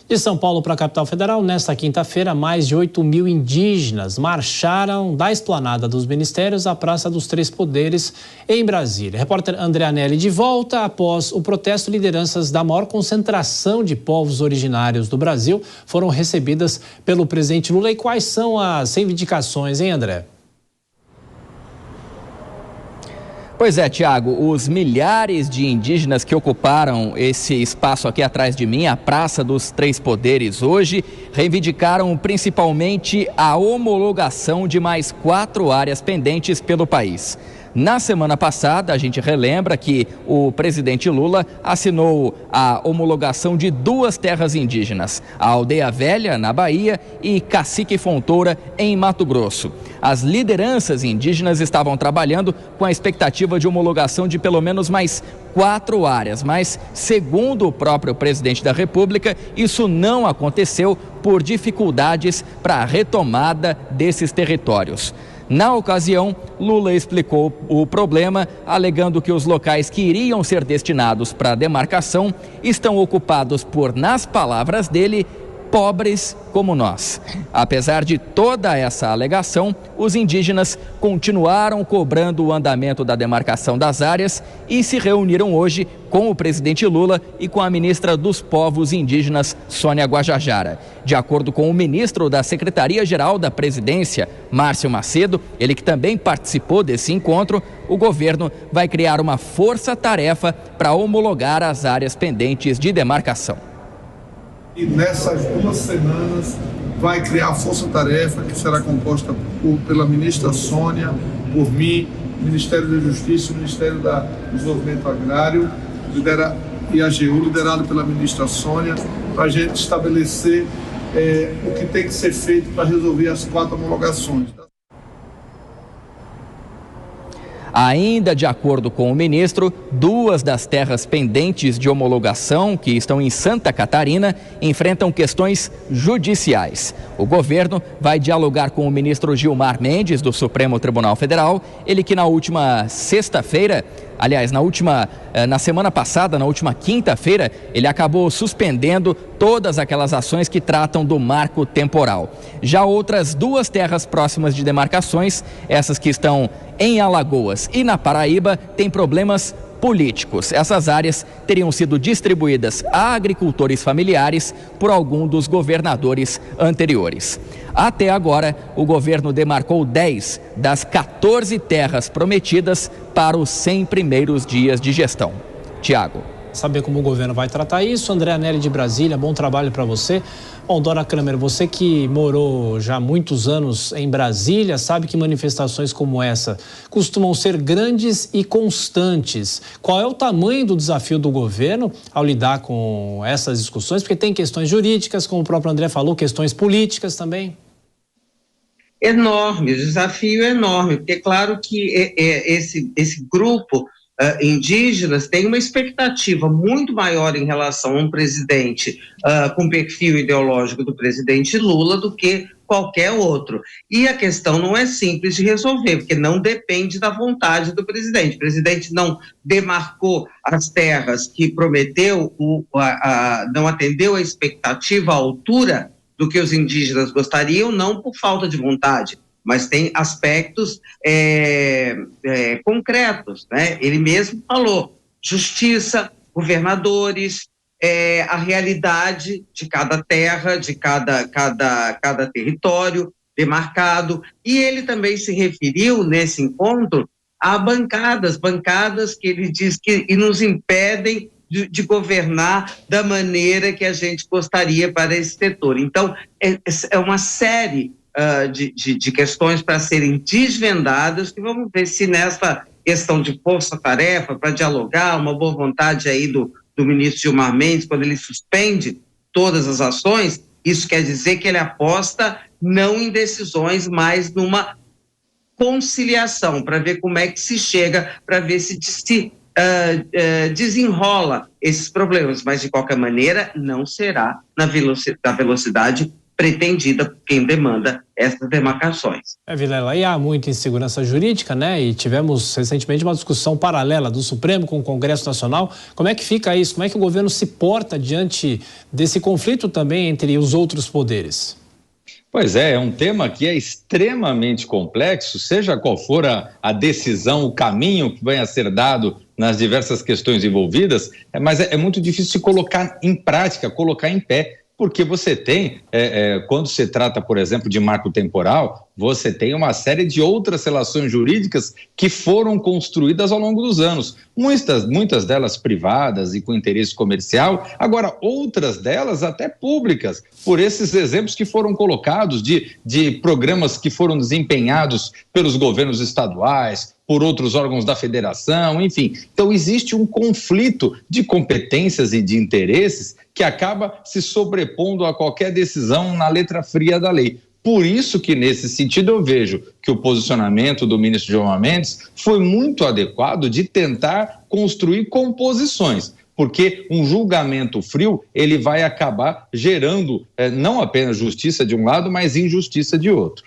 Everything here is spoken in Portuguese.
De São Paulo para a capital federal, nesta quinta-feira, mais de 8.000 indígenas marcharam da esplanada dos ministérios à Praça dos Três Poderes, em Brasília. Repórter André Anelli de volta. Após o protesto, lideranças da maior concentração de povos originários do Brasil foram recebidas pelo presidente Lula. E quais são as reivindicações, hein, André? Pois é, Tiago, os milhares de indígenas que ocuparam esse espaço aqui atrás de mim, a Praça dos Três Poderes, hoje, reivindicaram principalmente a homologação de mais 4 áreas pendentes pelo país. Na semana passada, a gente relembra que o presidente Lula assinou a homologação de 2 terras indígenas, a Aldeia Velha, na Bahia, e Cacique Fontoura, em Mato Grosso. As lideranças indígenas estavam trabalhando com a expectativa de homologação de pelo menos mais 4 áreas, mas, segundo o próprio presidente da República, isso não aconteceu por dificuldades para a retomada desses territórios. Na ocasião, Lula explicou o problema, alegando que os locais que iriam ser destinados para a demarcação estão ocupados por, nas palavras dele, pobres como nós. Apesar de toda essa alegação, os indígenas continuaram cobrando o andamento da demarcação das áreas e se reuniram hoje com o presidente Lula e com a ministra dos Povos Indígenas, Sônia Guajajara. De acordo com o ministro da Secretaria-Geral da Presidência, Márcio Macedo, ele que também participou desse encontro, o governo vai criar uma força-tarefa para homologar as áreas pendentes de demarcação. E nessas 2 semanas vai criar a força-tarefa que será composta pela ministra Sônia, por mim, Ministério da Justiça, Ministério do Desenvolvimento Agrário e a AGU, liderado pela ministra Sônia, para a gente estabelecer o que tem que ser feito para resolver as 4 homologações. Ainda de acordo com o ministro, 2 das terras pendentes de homologação, que estão em Santa Catarina, enfrentam questões judiciais. O governo vai dialogar com o ministro Gilmar Mendes, do Supremo Tribunal Federal, ele que na última sexta-feira, aliás, na semana passada, na última quinta-feira, ele acabou suspendendo todas aquelas ações que tratam do marco temporal. Já outras 2 terras próximas de demarcações, essas que estão em Alagoas e na Paraíba, têm problemas políticos. Essas áreas teriam sido distribuídas a agricultores familiares por algum dos governadores anteriores. Até agora, o governo demarcou 10 das 14 terras prometidas para os 100 primeiros dias de gestão. Tiago. Saber como o governo vai tratar isso. André Anelli de Brasília, bom trabalho para você. Bom, Dora Kramer, você que morou já há muitos anos em Brasília, sabe que manifestações como essa costumam ser grandes e constantes. Qual é o tamanho do desafio do governo ao lidar com essas discussões? Porque tem questões jurídicas, como o próprio André falou, questões políticas também. Enorme, o desafio é enorme, porque é claro que esse grupo indígenas tem uma expectativa muito maior em relação a um presidente com perfil ideológico do presidente Lula do que qualquer outro. E a questão não é simples de resolver, porque não depende da vontade do presidente. O presidente não demarcou as terras que prometeu, não atendeu a expectativa à altura do que os indígenas gostariam, não por falta de vontade, mas tem aspectos concretos, né? Ele mesmo falou, justiça, governadores, a realidade de cada terra, de cada território demarcado, e ele também se referiu nesse encontro a bancadas que ele diz que nos impedem de governar da maneira que a gente gostaria para esse setor. Então, é uma série de questões para serem desvendadas, e vamos ver se nessa questão de força-tarefa, para dialogar, uma boa vontade aí do ministro Gilmar Mendes, quando ele suspende todas as ações, isso quer dizer que ele aposta não em decisões, mas numa conciliação, para ver como é que se chega, para ver se desenrola esses problemas, mas de qualquer maneira não será na velocidade pretendida por quem demanda essas demarcações. Vilela, e há muita insegurança jurídica, né? E tivemos recentemente uma discussão paralela do Supremo com o Congresso Nacional. Como é que fica isso? Como é que o governo se porta diante desse conflito também entre os outros poderes? Pois é um tema que é extremamente complexo, seja qual for a decisão, o caminho que venha a ser dado nas diversas questões envolvidas, mas é muito difícil se colocar em prática, colocar em pé. Porque você tem, quando se trata, por exemplo, de marco temporal, você tem uma série de outras relações jurídicas que foram construídas ao longo dos anos. Muitas delas privadas e com interesse comercial, agora outras delas até públicas, por esses exemplos que foram colocados de programas que foram desempenhados pelos governos estaduais, por outros órgãos da federação, enfim. Então existe um conflito de competências e de interesses que acaba se sobrepondo a qualquer decisão na letra fria da lei. Por isso que, nesse sentido, eu vejo que o posicionamento do ministro Gilmar Mendes foi muito adequado de tentar construir composições, porque um julgamento frio, ele vai acabar gerando não apenas justiça de um lado, mas injustiça de outro.